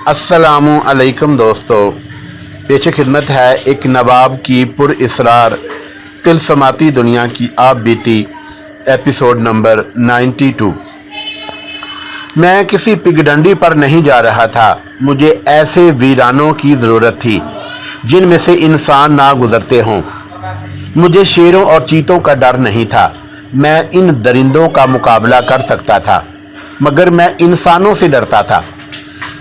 अस्सलामु अलैकुम दोस्तों, पेश खिदमत है एक नवाब की पुरइसरार तिलस्माती दुनिया की आप बीती एपिसोड नंबर 92। मैं किसी पिगडंडी पर नहीं जा रहा था। मुझे ऐसे वीरानों की ज़रूरत थी जिनमें से इंसान ना गुजरते हों। मुझे शेरों और चीतों का डर नहीं था। मैं इन दरिंदों का मुकाबला कर सकता था, मगर मैं इंसानों से डरता था।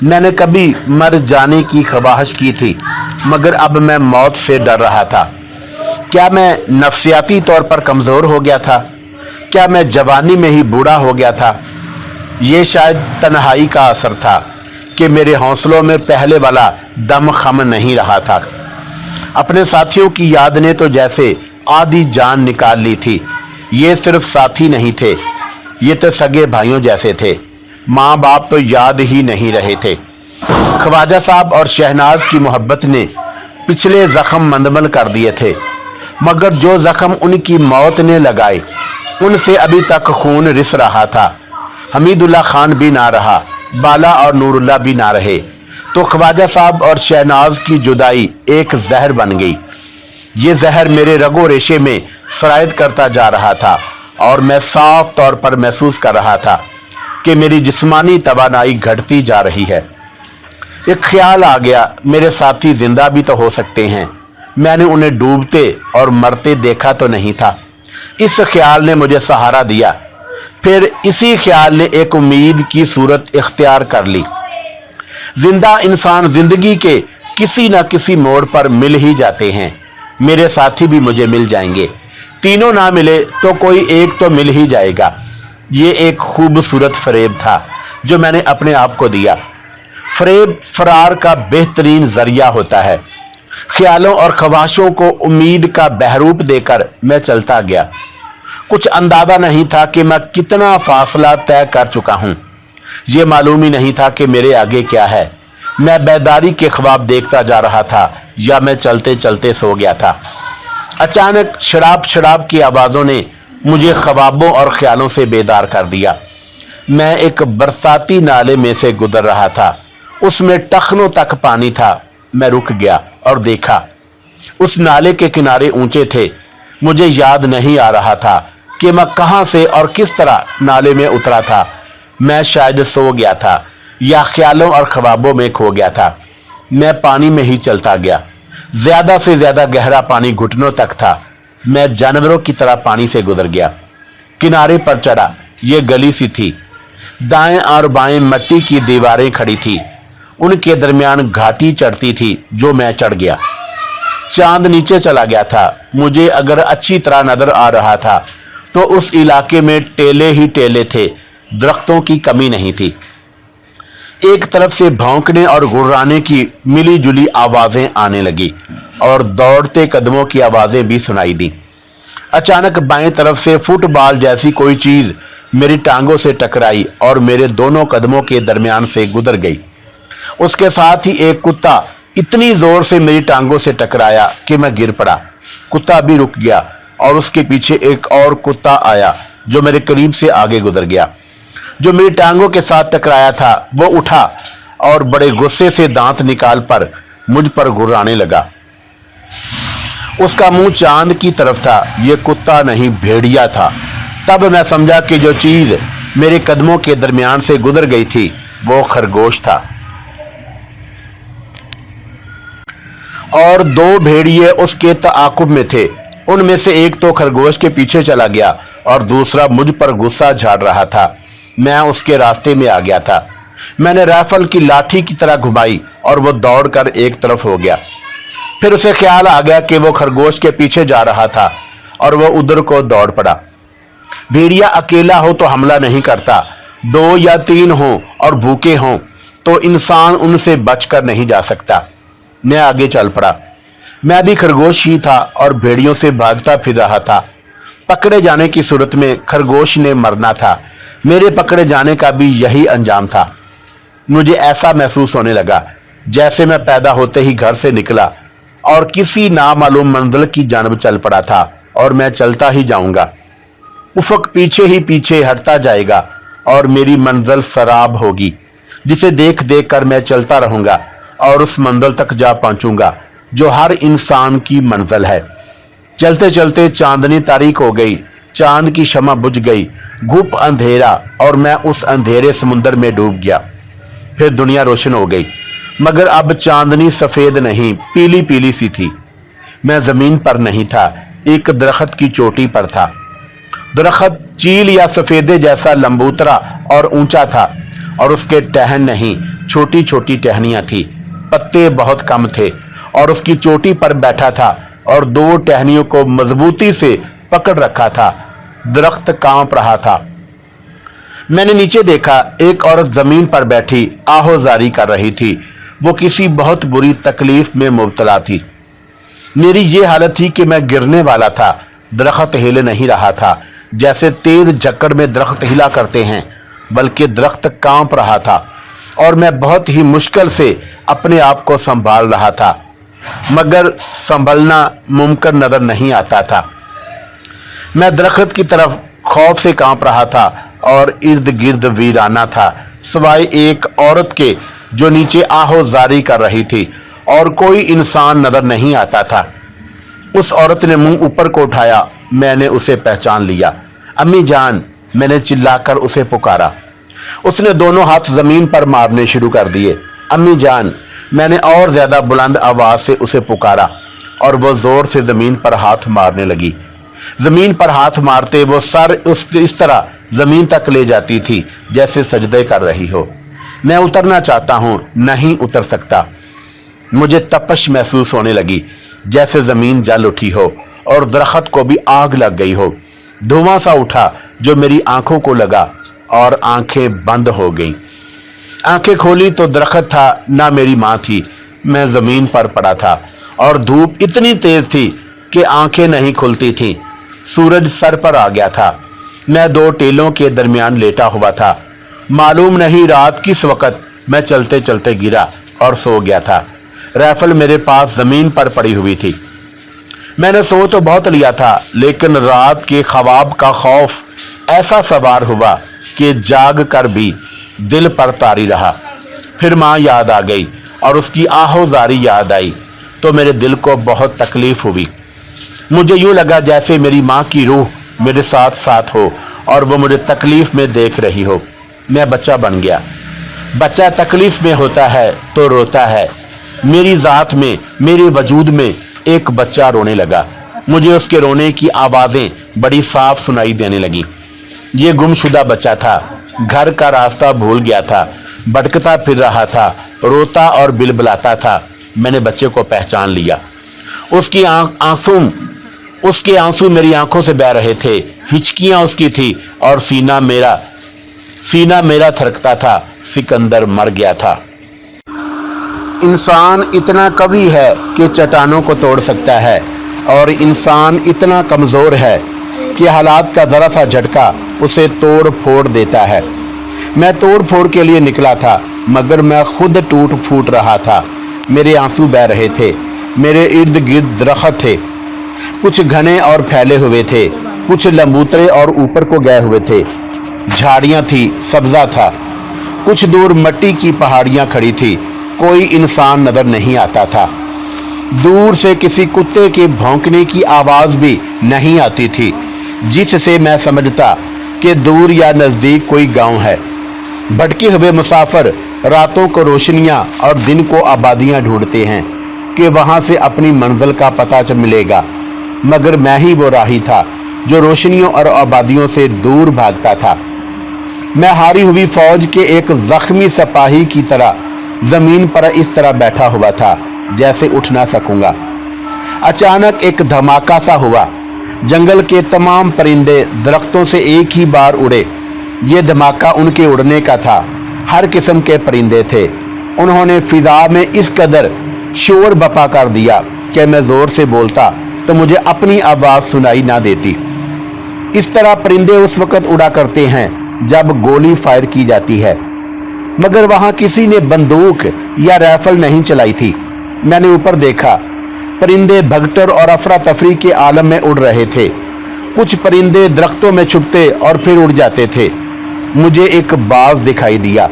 मैंने कभी मर जाने की ख्वाहिश की थी, मगर अब मैं मौत से डर रहा था। क्या मैं नफ्सियाती तौर पर कमज़ोर हो गया था? क्या मैं जवानी में ही बूढ़ा हो गया था? ये शायद तन्हाई का असर था कि मेरे हौसलों में पहले वाला दम खम नहीं रहा था। अपने साथियों की याद ने तो जैसे आधी जान निकाल ली थी। ये सिर्फ साथी नहीं थे, ये तो सगे भाइयों जैसे थे। माँ बाप तो याद ही नहीं रहे थे। ख्वाजा साहब और शहनाज की मोहब्बत ने पिछले जख्म मंदमल कर दिए थे, मगर जो जख्म उनकी मौत ने लगाए उनसे अभी तक खून रिस रहा था। हमीदुल्लाह खान भी ना रहा, बाला और नूरुल्लाह भी ना रहे, तो ख्वाजा साहब और शहनाज की जुदाई एक जहर बन गई। ये जहर मेरे रगो रेशे में सरायत करता जा रहा था और मैं साफ तौर पर महसूस कर रहा था कि मेरी जिस्मानी तवानाई घटती जा रही है। एक ख्याल आ गया, मेरे साथी जिंदा भी तो हो सकते हैं। मैंने उन्हें डूबते और मरते देखा तो नहीं था। इस ख्याल ने मुझे सहारा दिया। फिर इसी ख्याल ने एक उम्मीद की सूरत इख्तियार कर ली। जिंदा इंसान जिंदगी के किसी न किसी मोड़ पर मिल ही जाते हैं। मेरे साथी भी मुझे मिल जाएंगे। तीनों ना मिले तो कोई एक तो मिल ही जाएगा। ये एक खूबसूरत फरेब था जो मैंने अपने आप को दिया। फरेब फरार का बेहतरीन जरिया होता है। ख्यालों और ख्वाहिशों को उम्मीद का बहरूप देकर मैं चलता गया। कुछ अंदाजा नहीं था कि मैं कितना फासला तय कर चुका हूं। ये मालूम ही नहीं था कि मेरे आगे क्या है। मैं बेदारी के ख्वाब देखता जा रहा था या मैं चलते चलते सो गया था। अचानक शराब की आवाज़ों ने मुझे ख्वाबों और ख्यालों से बेदार कर दिया। मैं एक बरसाती नाले में से गुजर रहा था। उसमें टखनों तक पानी था। मैं रुक गया और देखा। उस नाले के किनारे ऊंचे थे। मुझे याद नहीं आ रहा था कि मैं कहां से और किस तरह नाले में उतरा था। मैं शायद सो गया था या ख्यालों और ख्वाबों में खो गया था। मैं पानी में ही चलता गया। ज्यादा से ज्यादा गहरा पानी घुटनों तक था। मैं जानवरों की तरह पानी से गुजर गया। किनारे पर चढ़ा। ये गली सी थी। दाएं और बाएं मिट्टी की दीवारें खड़ी थी। उनके दरमियान घाटी चढ़ती थी जो मैं चढ़ गया। चांद नीचे चला गया था। मुझे अगर अच्छी तरह नजर आ रहा था तो उस इलाके में टेले ही टेले थे। दरख्तों की कमी नहीं थी। एक तरफ से भौंकने और गुर्राने की मिली जुली आवाजें आने लगी और दौड़ते कदमों की आवाजें भी सुनाई दी। अचानक बाएं तरफ से फुटबॉल जैसी कोई चीज मेरी टांगों से टकराई और मेरे दोनों कदमों के दरमियान से गुजर गई। उसके साथ ही एक कुत्ता इतनी जोर से मेरी टांगों से टकराया कि मैं गिर पड़ा। कुत्ता भी रुक गया और उसके पीछे एक और कुत्ता आया जो मेरे करीब से आगे गुजर गया। जो मेरी टांगों के साथ टकराया था वो उठा और बड़े गुस्से से दांत निकाल पर मुझ पर गुर्राने लगा। उसका मुंह चांद की तरफ था। ये कुत्ता नहीं, भेड़िया था। तब मैं समझा कि जो चीज मेरे कदमों के दरमियान से गुजर गई थी वो खरगोश था। और दो भेड़िए उसके ताकुब में थे। उनमें से एक तो खरगोश के पीछे चला गया और दूसरा मुझ पर गुस्सा झाड़ रहा था। मैं उसके रास्ते में आ गया था। मैंने राइफल की लाठी की तरह घुमाई और वो दौड़कर एक तरफ हो गया। फिर उसे ख्याल आ गया कि वो खरगोश के पीछे जा रहा था और वो उधर को दौड़ पड़ा। भेड़िया अकेला हो तो हमला नहीं करता। 2 या 3 हों और भूखे हों तो इंसान उनसे बचकर नहीं जा सकता। मैं आगे चल पड़ा। मैं भी खरगोश ही था और भेड़ियों से भागता फिर रहा था। पकड़े जाने की सूरत में खरगोश ने मरना था। मेरे पकड़े जाने का भी यही अंजाम था। मुझे ऐसा महसूस होने लगा जैसे मैं पैदा होते ही घर से निकला और किसी नामालूम मंजिल की जानब चल पड़ा था और मैं चलता ही जाऊंगा। उफक पीछे ही पीछे हटता जाएगा और मेरी मंजिल सराब होगी। जिसे देख देख कर मैं चलता रहूंगा और उस मंजिल तक जा पहुंचूंगा जो हर इंसान की मंजिल है। चलते चलते चांदनी तारीक हो गई, चांद की शमा बुझ गई, घुप अंधेरा और मैं उस अंधेरे समुंदर में डूब गया। फिर दुनिया रोशन हो गई, मगर अब चांदनी सफेद नहीं, पीली पीली सी थी। मैं जमीन पर नहीं था, एक दरख्त की चोटी पर था। दरख्त चील या सफेदे जैसा लंबूतरा और ऊंचा था और उसके टहन नहीं, छोटी छोटी टहनियां थी। पत्ते बहुत कम थे और उसकी चोटी पर बैठा था और दो टहनियों को मजबूती से पकड़ रखा था। दरख्त कांप रहा था। मैंने नीचे देखा, एक औरत जमीन पर बैठी आहोजारी कर रही थी। वो किसी बहुत बुरी तकलीफ में मुब्तला थी। मेरी ये हालत थी कि मैं गिरने वाला था। दरख्त हिले नहीं रहा था जैसे तेज झक्कड़ में दरख्त हिला करते हैं, बल्कि दरख्त कांप रहा था और मैं बहुत ही मुश्किल से अपने आप को संभाल रहा था, मगर संभलना मुमकिन नजर नहीं आता था। मैं दरख्त की तरफ खौफ से कांप रहा था और इर्द गिर्द वीराना था, सिवाय एक औरत के जो नीचे आहोजारी कर रही थी और कोई इंसान नजर नहीं आता था। उस औरत ने मुंह ऊपर को उठाया। मैंने उसे पहचान लिया। अम्मी जान, मैंने चिल्लाकर उसे पुकारा। उसने दोनों हाथ जमीन पर मारने शुरू कर दिए। अम्मी जान, मैंने और ज्यादा बुलंद आवाज से उसे पुकारा और वो जोर से जमीन पर हाथ मारने लगी। जमीन पर हाथ मारते वो सर इस तरह जमीन तक ले जाती थी जैसे सजदे कर रही हो। मैं उतरना चाहता हूं, नहीं उतर सकता। मुझे तपश महसूस होने लगी, जैसे जमीन जल उठी हो और दरख्त को भी आग लग गई हो। धुआं सा उठा जो मेरी आंखों को लगा और आंखें बंद हो गईं। आंखें खोली तो दरख्त था, ना मेरी मां थी। मैं जमीन पर पड़ा था और धूप इतनी तेज थी कि आंखें नहीं खुलती थीं। सूरज सर पर आ गया था। मैं दो टेलों के दरमियान लेटा हुआ था। मालूम नहीं रात किस वक्त मैं चलते चलते गिरा और सो गया था। राइफल मेरे पास जमीन पर पड़ी हुई थी। मैंने सो तो बहुत लिया था, लेकिन रात के ख्वाब का खौफ ऐसा सवार हुआ कि जाग कर भी दिल पर तारी रहा। फिर माँ याद आ गई और उसकी आहोजारी याद आई तो मेरे दिल को बहुत तकलीफ हुई। मुझे यूं लगा जैसे मेरी माँ की रूह मेरे साथ साथ हो और वो मुझे तकलीफ में देख रही हो। मैं बच्चा बन गया। बच्चा तकलीफ में होता है तो रोता है। मेरी जात में, मेरे वजूद में एक बच्चा रोने लगा। मुझे उसके रोने की आवाजें बड़ी साफ सुनाई देने लगी। ये गुमशुदा बच्चा था, घर का रास्ता भूल गया था, भटकता फिर रहा था, रोता और बिलबिलाता था। मैंने बच्चे को पहचान लिया। उसके आंसू मेरी आंखों से बह रहे थे। हिचकियां उसकी थी और सीना मेरा थरकता था। सिकंदर मर गया था। इंसान इतना कवि है कि चट्टानों को तोड़ सकता है और इंसान इतना कमजोर है कि हालात का जरा सा झटका उसे तोड़ फोड़ देता है। मैं तोड़ फोड़ के लिए निकला था, मगर मैं खुद टूट फूट रहा था। मेरे आंसू बह रहे थे। मेरे इर्द गिर्द दरख्त थे, कुछ घने और फैले हुए थे, कुछ लंबूतरे और ऊपर को गए हुए थे। झाड़ियां थी, सब्जा था। कुछ दूर मिट्टी की पहाड़ियां खड़ी थी। कोई इंसान नजर नहीं आता था। दूर से किसी कुत्ते के भौंकने की आवाज भी नहीं आती थी, जिससे मैं समझता कि दूर या नजदीक कोई गांव है। भटके हुए मुसाफिर रातों को रोशनियां और दिन को आबादियां ढूंढते हैं कि वहां से अपनी मंजिल का पता मिलेगा, मगर मैं ही वो राही था जो रोशनियों और आबादियों से दूर भागता था। मैं हारी हुई फौज के एक जख्मी सिपाही की तरह जमीन पर इस तरह बैठा हुआ था जैसे उठ ना सकूंगा। अचानक एक धमाका सा हुआ। जंगल के तमाम परिंदे दरख्तों से एक ही बार उड़े। ये धमाका उनके उड़ने का था। हर किस्म के परिंदे थे। उन्होंने फिजा में इस कदर शोर बपा कर दिया कि मैं जोर से बोलता तो मुझे अपनी आवाज सुनाई ना देती। इस तरह परिंदे उस वक्त उड़ा करते हैं जब गोली फायर की जाती है, मगर वहां किसी ने बंदूक या राइफल नहीं चलाई थी। मैंने ऊपर देखा, परिंदे भगदड़ और अफरा तफरी के आलम में उड़ रहे थे। कुछ परिंदे दरख्तों में छुपते और फिर उड़ जाते थे। मुझे एक बाज दिखाई दिया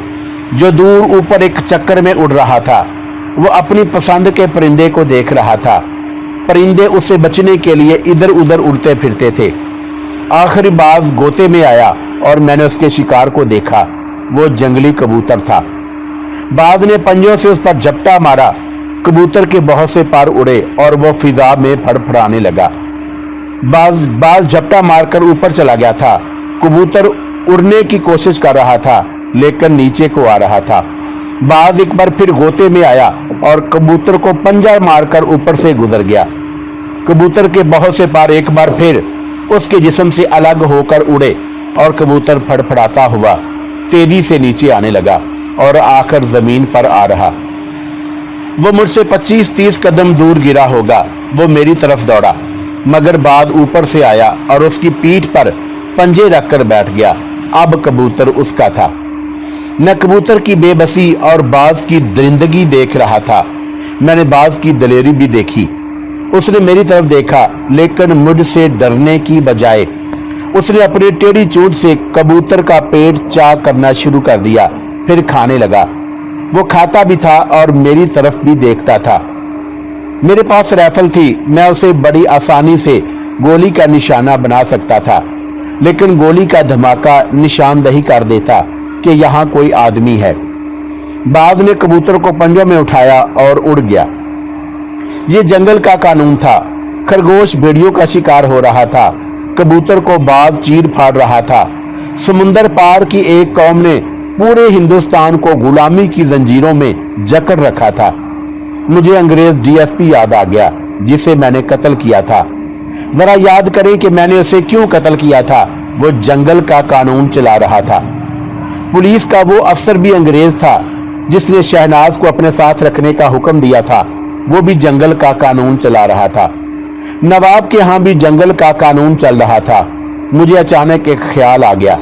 जो दूर ऊपर एक चक्कर में उड़ रहा था। वो अपनी पसंद के परिंदे को देख रहा था। परिंदे उससे बचने के लिए इधर उधर उड़ते फिरते थे। आखिरी बाज गोते में आया और मैंने उसके शिकार को देखा। वो जंगली कबूतर था। बाज ने पंजों से उस पर झपटा मारा। कबूतर के बहुत से पर उड़े और वो फिजा में फड़फड़ाने लगा। बाज झपटा मारकर ऊपर चला गया था। कबूतर उड़ने की कोशिश कर रहा था लेकिन नीचे को आ रहा था। बाज एक बार फिर गोते में आया और कबूतर को पंजा मारकर ऊपर से गुजर गया। कबूतर के बहुत से पर एक बार फिर उसके जिस्म से अलग होकर उड़े और कबूतर फड़फड़ाता हुआ तेजी से नीचे आने लगा और आकर जमीन पर आ रहा। वो मुझसे 25-30 कदम दूर गिरा होगा। वो मेरी तरफ दौड़ा मगर बाद ऊपर से आया और उसकी पीठ पर पंजे रखकर बैठ गया। अब कबूतर उसका था। मैं कबूतर की बेबसी और बाज की दरिंदगी देख रहा था। मैंने बाज की दलेरी भी देखी। उसने मेरी तरफ देखा लेकिन मुझसे डरने की बजाय उसने अपनी टेढ़ी चोट से कबूतर का पेट चाक करना शुरू कर दिया, फिर खाने लगा। वो खाता भी था और मेरी तरफ भी देखता था। मेरे पास राइफल थी। मैं उसे बड़ी आसानी से गोली का निशाना बना सकता था लेकिन गोली का धमाका निशानदही कर देता कि यहाँ कोई आदमी है। बाज ने कबूतर को पंजों में उठाया और उड़ गया। ये जंगल का कानून था। खरगोश भेड़ियों का शिकार हो रहा था। कबूतर को बाज चीर फाड़ रहा था। समुंदर पार की एक कौम ने पूरे हिंदुस्तान को गुलामी की जंजीरों में जकड़ रखा था। मुझे अंग्रेज डीएसपी याद आ गया जिसे मैंने कत्ल किया था। जरा याद करें कि मैंने उसे क्यों कत्ल किया था। वो जंगल का कानून चला रहा था। पुलिस का वो अफसर भी अंग्रेज था जिसने शहनाज को अपने साथ रखने का हुक्म दिया था। वो भी जंगल का कानून चला रहा था। नवाब के यहाँ भी जंगल का कानून चल रहा था। मुझे अचानक एक ख्याल आ गया,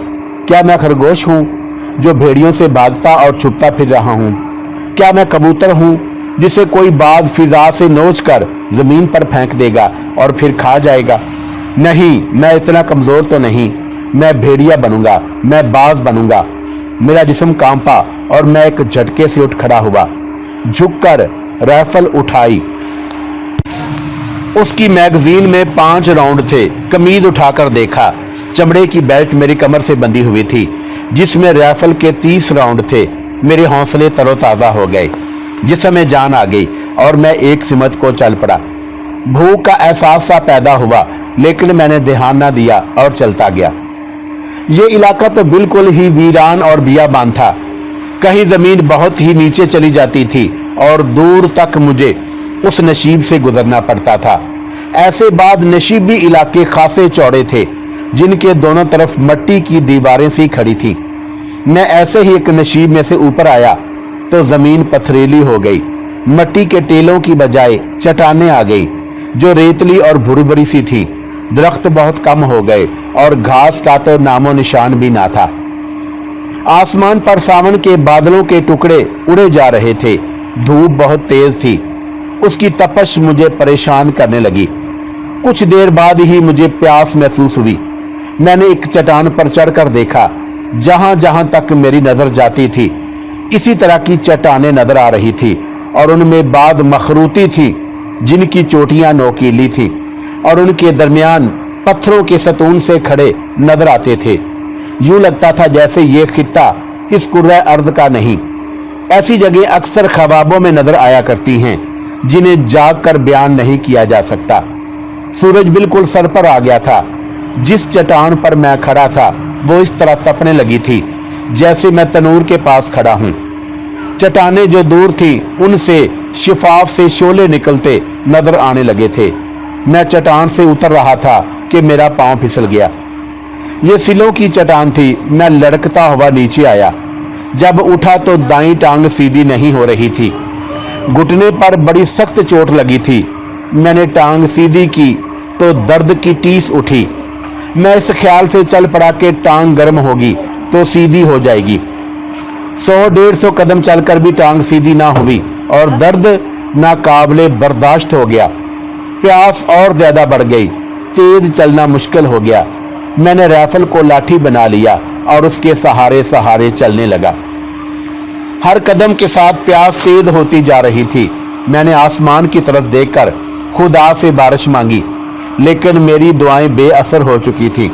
क्या मैं खरगोश हूँ जो भेड़ियों से भागता और छुपता फिर रहा हूँ? क्या मैं कबूतर हूँ जिसे कोई बाज फिजा से नोच कर जमीन पर फेंक देगा और फिर खा जाएगा? नहीं, मैं इतना कमजोर तो नहीं। मैं भेड़िया बनूंगा, मैं बाज बनूंगा। मेरा जिस्म कांपा और मैं एक झटके से उठ खड़ा हुआ। झुककर राइफल उठाई। उसकी मैगजीन में 5 राउंड थे। कमीज उठाकर देखा। चमड़े की बेल्ट मेरी कमर से बंधी हुई थी जिसमें राइफल के 30 राउंड थे। मेरे हौसले तरोताजा हो गए। जिस्म में जान आ गई और मैं एक सिमत को चल पड़ा। भूख का एहसास सा पैदा हुआ लेकिन मैंने ध्यान ना दिया और चलता गया। ये इलाका तो बिल्कुल ही वीरान और बियाबान था। कहीं जमीन बहुत ही नीचे चली जाती थी और दूर तक मुझे उस नशीब से गुजरना पड़ता था। ऐसे बाद नशीबी इलाके खासे चौड़े थे जिनके दोनों तरफ मट्टी की दीवारें सी खड़ी थी। मैं ऐसे ही एक नशीब में से ऊपर आया तो जमीन पथरीली हो गई। मट्टी के टेलों की बजाय चट्टानें आ गई जो रेतली और भुरभुरी सी थी। दरख्त बहुत कम हो गए और घास का तो नामो निशान भी ना था। आसमान पर सावन के बादलों के टुकड़े उड़े जा रहे थे। धूप बहुत तेज थी। उसकी तपश मुझे परेशान करने लगी। कुछ देर बाद ही मुझे प्यास महसूस हुई। मैंने एक चट्टान पर चढ़कर देखा। जहां जहां तक मेरी नजर जाती थी इसी तरह की चट्टानें नजर आ रही थी और उनमें बाद मखरूती थी जिनकी चोटियां नोकीली थी और उनके दरमियान पत्थरों के सतून से खड़े नजर आते थे। यूं लगता था जैसे ये खित्ता इस कुर्रा अर्ज का नहीं। ऐसी जगह अक्सर ख्वाबों में नजर आया करती हैं जिन्हें जाग कर बयान नहीं किया जा सकता। सूरज बिल्कुल सर पर आ गया था। जिस चट्टान पर मैं खड़ा था वो इस तरह तपने लगी थी जैसे मैं तनूर के पास खड़ा हूं। चट्टानें जो दूर थी उनसे शिफाफ से शोले निकलते नजर आने लगे थे। मैं चट्टान से उतर रहा था कि मेरा पांव फिसल गया। ये सिलों की चट्टान थी। मैं लड़कता हुआ नीचे आया। जब उठा तो दाईं टांग सीधी नहीं हो रही थी। घुटने पर बड़ी सख्त चोट लगी थी। मैंने टांग सीधी की तो दर्द की टीस उठी। मैं इस ख्याल से चल पड़ा कि टांग गर्म होगी तो सीधी हो जाएगी। 100-150 कदम चलकर भी टांग सीधी ना हुई और दर्द नाकाबिले बर्दाश्त हो गया। प्यास और ज्यादा बढ़ गई। तेज चलना मुश्किल हो गया। मैंने राइफल को लाठी बना लिया और उसके सहारे सहारे चलने लगा। हर कदम के साथ प्यास तेज होती जा रही थी। मैंने आसमान की तरफ देखकर खुदा से बारिश मांगी, लेकिन मेरी दुआएं बेअसर हो चुकी थी।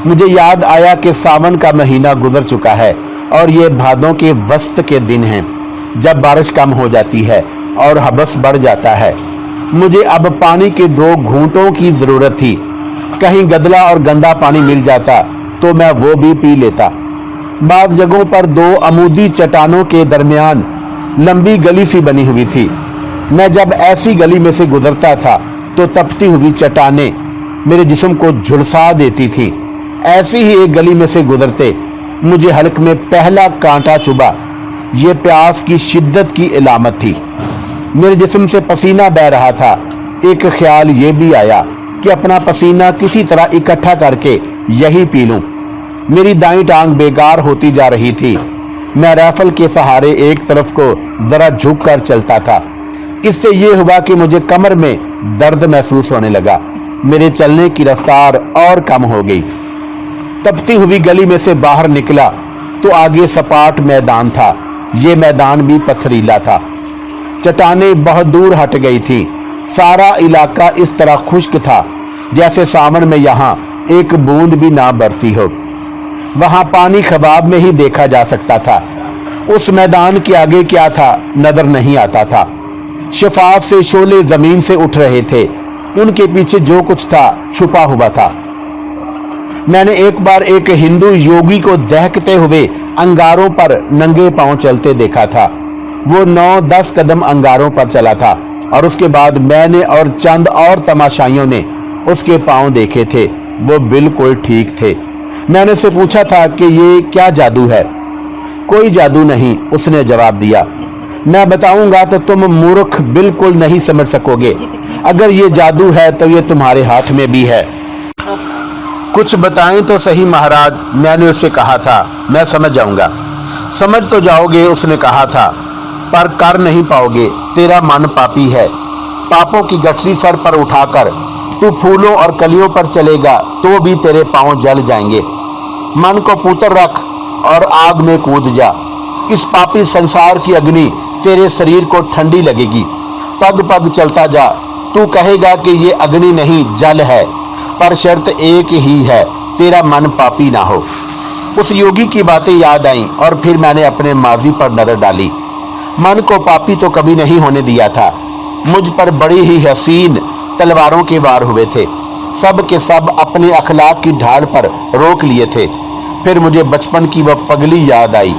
मुझे याद आया कि सावन का महीना गुजर चुका है और ये भादों के वस्त के दिन हैं, जब बारिश कम हो जाती है और हबस बढ़ जाता है। मुझे अब पानी के 2 घूंटों की जरूरत थी। कहीं गदला और गंदा पानी मिल जाता तो मैं वो भी पी लेता। बाद जगहों पर 2 अमूदी चट्टानों के दरमियान लंबी गली सी बनी हुई थी। मैं जब ऐसी गली में से गुजरता था तो तपती हुई चट्टानें मेरे जिस्म को झुलसा देती थी। ऐसी ही एक गली में से गुजरते मुझे हलक में पहला कांटा चुभा। ये प्यास की शिद्दत की इलामत थी। मेरे जिस्म से पसीना बह रहा था। एक ख्याल ये भी आया कि अपना पसीना किसी तरह इकट्ठा करके यही पी लूं। मेरी दाईं टांग बेकार होती जा रही थी। मैं राइफल के सहारे एक तरफ को जरा झुक कर चलता था। इससे ये हुआ कि मुझे कमर में दर्द महसूस होने लगा। मेरे चलने की रफ्तार और कम हो गई। तपती हुई गली में से बाहर निकला तो आगे सपाट मैदान था। ये मैदान भी पथरीला था। चट्टानें बहुत दूर हट गई थी। सारा इलाका इस तरह खुश्क था जैसे सावन में यहाँ एक बूंद भी ना बरसी हो। वहां पानी खबाब में ही देखा जा सकता था। उस मैदान के आगे क्या था नजर नहीं आता था। शफाफ से शोले जमीन से उठ रहे थे। उनके पीछे जो कुछ था छुपा हुआ था। मैंने एक बार एक हिंदू योगी को दहकते हुए अंगारों पर नंगे पांव चलते देखा था। वो 9-10 कदम अंगारों पर चला था और उसके बाद मैंने और चंद और तमाशाइयों ने उसके पांव देखे थे। वो बिल्कुल ठीक थे। मैंने उससे पूछा था कि ये क्या जादू है। कोई जादू नहीं, उसने जवाब दिया। मैं बताऊंगा तो तुम मूर्ख बिल्कुल नहीं समझ सकोगे। अगर ये जादू है तो ये तुम्हारे हाथ में भी है। कुछ बताएं तो सही महाराज, मैंने उससे कहा था। मैं समझ जाऊंगा। समझ तो जाओगे, उसने कहा था, पर कर नहीं पाओगे। तेरा मन पापी है। पापों की गठरी सर पर उठाकर तू फूलों और कलियों पर चलेगा तो भी तेरे पांव जल जाएंगे। मन को पुत्र रख और आग में कूद जा। इस पापी संसार की अग्नि तेरे शरीर को ठंडी लगेगी। पग पग चलता जा। तू कहेगा कि ये अग्नि नहीं जल है, पर शर्त एक ही है, तेरा मन पापी ना हो। उस योगी की बातें याद आईं और फिर मैंने अपने माजी पर नजर डाली। मन को पापी तो कभी नहीं होने दिया था। मुझ पर बड़ी ही हसीन तलवारों के वार हुए थे। सब के सब अपने अखलाक की ढाल पर रोक लिए थे। फिर मुझे बचपन की वह पगली याद आई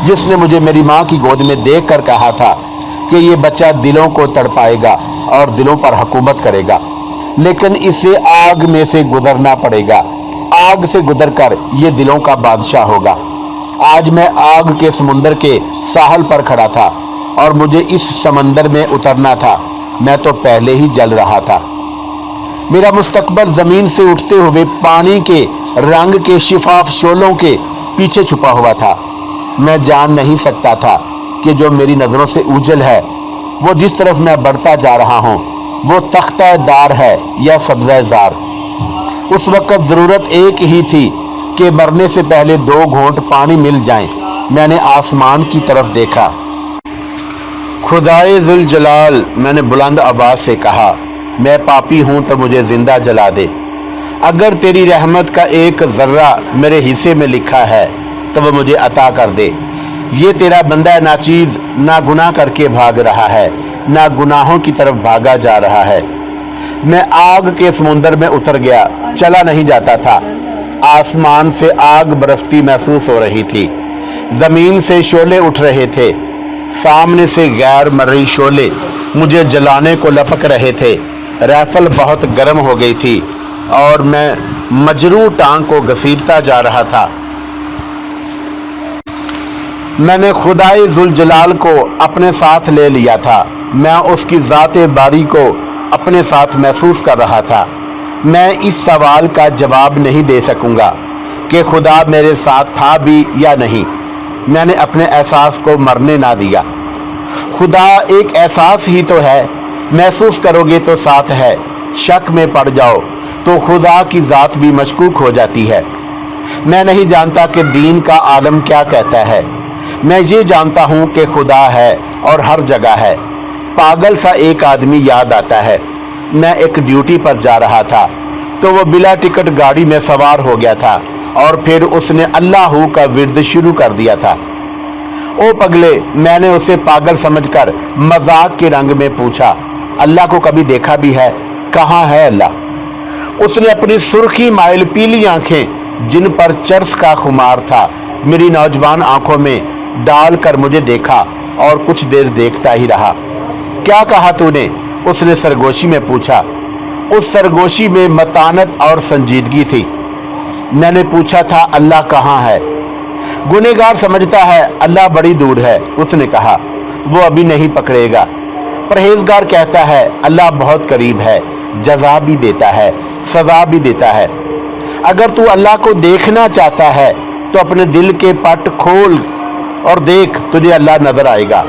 जिसने मुझे मेरी माँ की गोद में देख कर कहा था कि ये बच्चा दिलों को तड़पाएगा और दिलों पर हुकूमत करेगा, लेकिन इसे आग में से गुजरना पड़ेगा। आग से गुजरकर ये दिलों का बादशाह होगा। आज मैं आग के समुंदर के साहल पर खड़ा था और मुझे इस समंदर में उतरना था। मैं तो पहले ही जल रहा था। मेरा मुस्तकबल जमीन से उठते हुए पानी के रंग के शिफाफ शोलों के पीछे छुपा हुआ था। मैं जान नहीं सकता था कि जो मेरी नजरों से उजल है वो जिस तरफ मैं बढ़ता जा रहा हूँ वो तख्ता-ए-दार है या सब्ज़े-जार। उस वक्त जरूरत एक ही थी कि मरने से पहले 2 घूंट पानी मिल जाएं। मैंने आसमान की तरफ देखा। खुदाए जुल जलाल, मैंने बुलंद आवाज से कहा, मैं पापी हूं तो मुझे जिंदा जला दे। अगर तेरी रहमत का एक जर्रा मेरे हिस्से में लिखा है तो वो मुझे अता कर दे। ये तेरा बंदा नाचीज ना गुनाह करके भाग रहा है, ना गुनाहों की तरफ भागा जा रहा है। मैं आग के समुंदर में उतर गया, चला नहीं जाता था। आसमान से आग बरसती महसूस हो रही थी। जमीन से शोले उठ रहे थे। सामने से गैर मर्री शोले मुझे जलाने को लपक रहे थे। राइफल बहुत गर्म हो गई थी और मैं मजरू टांग को घसीटता जा रहा था। मैंने खुदाई जुल जलाल को अपने साथ ले लिया था। मैं उसकी ज़ाते बारी को अपने साथ महसूस कर रहा था। मैं इस सवाल का जवाब नहीं दे सकूंगा कि खुदा मेरे साथ था भी या नहीं। मैंने अपने एहसास को मरने ना दिया। खुदा एक एहसास ही तो है, महसूस करोगे तो साथ है, शक में पड़ जाओ तो खुदा की ज़ात भी मशकूक हो जाती है। मैं नहीं जानता कि दीन का आलम क्या कहता है। मैं ये जानता हूँ कि खुदा है और हर जगह है। पागल सा एक आदमी याद आता है। मैं एक ड्यूटी पर जा रहा था तो वो बिला टिकट गाड़ी में सवार हो गया था और फिर उसने अल्लाहू का विर्द शुरू कर दिया था। ओ पगले, मैंने उसे पागल समझकर मजाक के रंग में पूछा, अल्लाह को कभी देखा भी है? कहाँ है अल्लाह? उसने अपनी सुर्खी माइल पीली आंखें जिन पर चर्स का खुमार था मेरी नौजवान आंखों में डाल कर मुझे देखा और कुछ देर देखता ही रहा। क्या कहा तूने? उसने सरगोशी में पूछा। उस सरगोशी में मतानत और संजीदगी थी। मैंने पूछा था, अल्लाह कहाँ है? गुनहगार समझता है अल्लाह बड़ी दूर है। उसने कहा, वो अभी नहीं पकड़ेगा। परहेजगार कहता है अल्लाह बहुत करीब है, जजा भी देता है, सजा भी देता है। अगर तू अल्लाह को देखना चाहता है तो अपने दिल के पट खोल और देख, तुझे अल्लाह नजर आएगा।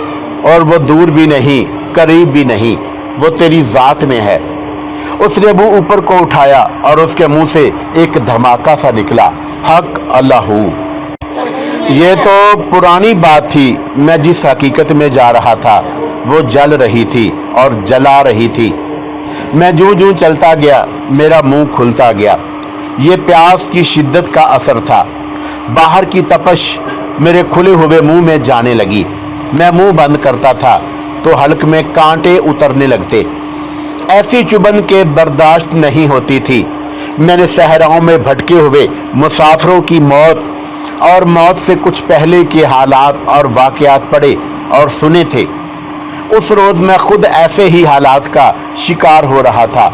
और वो दूर भी नहीं, करीब भी नहीं, वो तेरी जात में है। उसने मुंह ऊपर को उठाया और उसके मुंह से एक धमाका सा निकला, हक अल्लाहू। ये तो पुरानी बात थी। मैं जिस हकीकत में जा रहा था वो जल रही थी और जला रही थी। मैं जूं जूं चलता गया मेरा मुंह खुलता गया। ये प्यास की शिद्दत का असर था। बाहर की तपश मेरे खुले हुए मुंह में जाने लगी। मैं मुंह बंद करता था तो हल्क में कांटे उतरने लगते। ऐसी चुभन के बर्दाश्त नहीं होती थी। मैंने सहराओं में भटके हुए मुसाफिरों की मौत और मौत से कुछ पहले के हालात और वाकयात पढ़े और सुने थे। उस रोज मैं खुद ऐसे ही हालात का शिकार हो रहा था।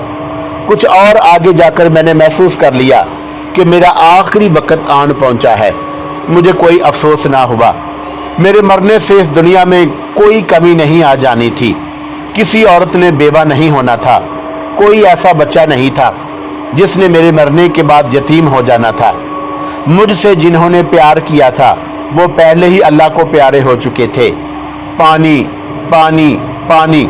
कुछ और आगे जाकर मैंने महसूस कर लिया कि मेरा आखिरी वक्त आन पहुंचा है। मुझे कोई अफसोस ना हुआ। मेरे मरने से इस दुनिया में कोई कमी नहीं आ जानी थी। किसी औरत ने बेवा नहीं होना था। कोई ऐसा बच्चा नहीं था जिसने मेरे मरने के बाद यतीम हो जाना था। मुझसे जिन्होंने प्यार किया था वो पहले ही अल्लाह को प्यारे हो चुके थे। पानी पानी पानी।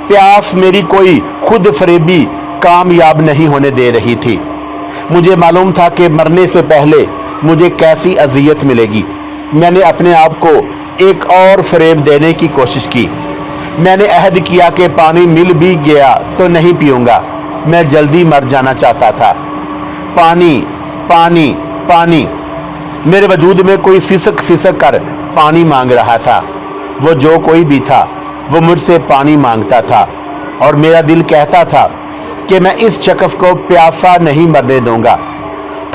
प्यास मेरी कोई खुद फरेबी कामयाब नहीं होने दे रही थी। मुझे मालूम था कि मरने से पहले मुझे कैसी अजियत मिलेगी। मैंने अपने आप को एक और फरेब देने की कोशिश की। मैंने अहद किया कि पानी मिल भी गया तो नहीं पीऊंगा। मैं जल्दी मर जाना चाहता था। पानी पानी पानी। मेरे वजूद में कोई सिसक सिसक कर पानी मांग रहा था। वो जो कोई भी था वो मुझसे पानी मांगता था और मेरा दिल कहता था कि मैं इस शख्स को प्यासा नहीं मरने दूंगा।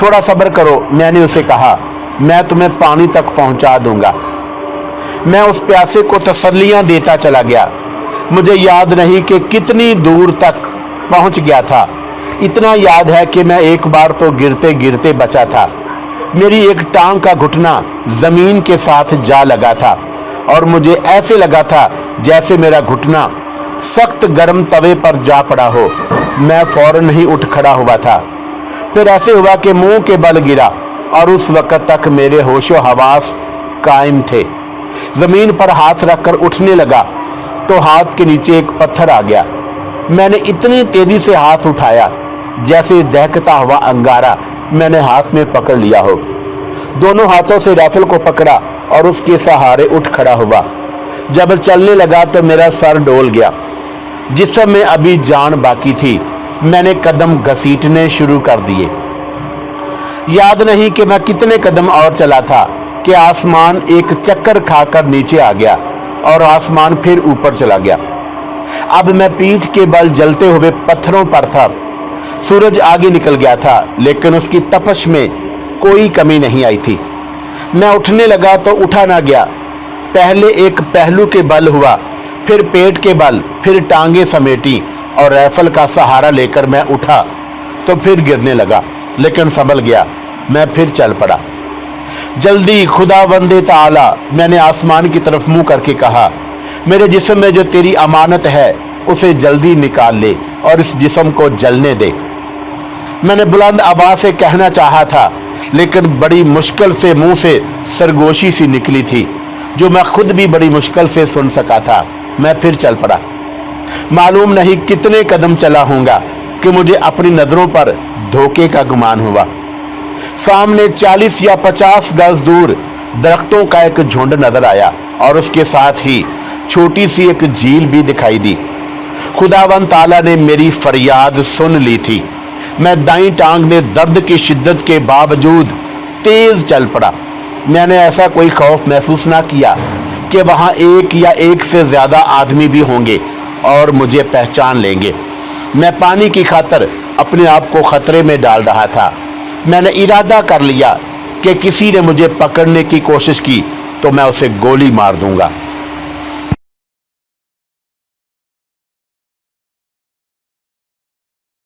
थोड़ा सब्र करो, मैंने उसे कहा, मैं तुम्हें पानी तक पहुंचा दूंगा। मैं उस प्यासे को तसल्लियां देता चला गया। मुझे याद नहीं कि कितनी दूर तक पहुंच गया था। इतना याद है कि मैं एक बार तो गिरते गिरते बचा था। मेरी एक टांग का घुटना जमीन के साथ जा लगा था और मुझे ऐसे लगा था जैसे मेरा घुटना सख्त गर्म तवे पर जा पड़ा हो। मैं फौरन ही उठ खड़ा हुआ था। फिर ऐसे हुआ कि मुंह के बल गिरा और उस वक्त तक मेरे होशो हवास कायम थे। जमीन पर हाथ रखकर उठने लगा तो हाथ के नीचे एक पत्थर आ गया। मैंने इतनी तेजी से हाथ उठाया जैसे दहकता हुआ अंगारा मैंने हाथ में पकड़ लिया हो। दोनों हाथों से राइफल को पकड़ा और उसके सहारे उठ खड़ा हुआ। जब चलने लगा तो मेरा सर डोल गया। जिस्म में अभी जान बाकी थी। मैंने कदम घसीटने शुरू कर दिए। याद नहीं कि मैं कितने कदम और चला था कि आसमान एक चक्कर खाकर नीचे आ गया और आसमान फिर ऊपर चला गया। अब मैं पीठ के बल जलते हुए पत्थरों पर था। सूरज आगे निकल गया था लेकिन उसकी तपश में कोई कमी नहीं आई थी। मैं उठने लगा तो उठा ना गया। पहले एक पहलू के बल हुआ, फिर पेट के बल, फिर टांगे समेटी और राइफल का सहारा लेकर मैं उठा तो फिर गिरने लगा लेकिन संभल गया। मैं फिर चल पड़ा। जल्दी खुदा वंदे ताला, मैंने आसमान की तरफ मुंह करके कहा, मेरे जिस्म में जो तेरी अमानत है उसे जल्दी निकाल ले और इस जिस्म को जलने दे। मैंने बुलंद आवाज से कहना चाहा था लेकिन बड़ी मुश्किल से मुंह से सरगोशी सी निकली थी जो मैं खुद भी बड़ी मुश्किल से सुन सका था। मैं फिर चल पड़ा। मालूम नहीं कितने कदम चला होऊंगा कि मुझे अपनी नजरों पर धोखे का गुमान हुआ। सामने 40 या 50 गज दूर درختوں کا ایک جھنڈ نظر آیا اور اس کے ساتھ ہی چھوٹی سی ایک جھیل بھی دکھائی دی۔ خداوند تعالیٰ نے میری فریاد سن لی تھی۔ میں دائیں ٹانگ میں درد کی شدت کے باوجود تیز چل پڑا۔ میں نے ایسا کوئی خوف محسوس نہ کیا کہ وہاں ایک یا ایک سے زیادہ آدمی بھی ہوں گے اور مجھے پہچان لیں گے۔ میں پانی کی خاطر اپنے آپ کو خطرے میں ڈال رہا تھا۔ میں نے ارادہ کر لیا کہ کسی نے مجھے پکڑنے کی کوشش کی تو میں اسے گولی مار دوں گا۔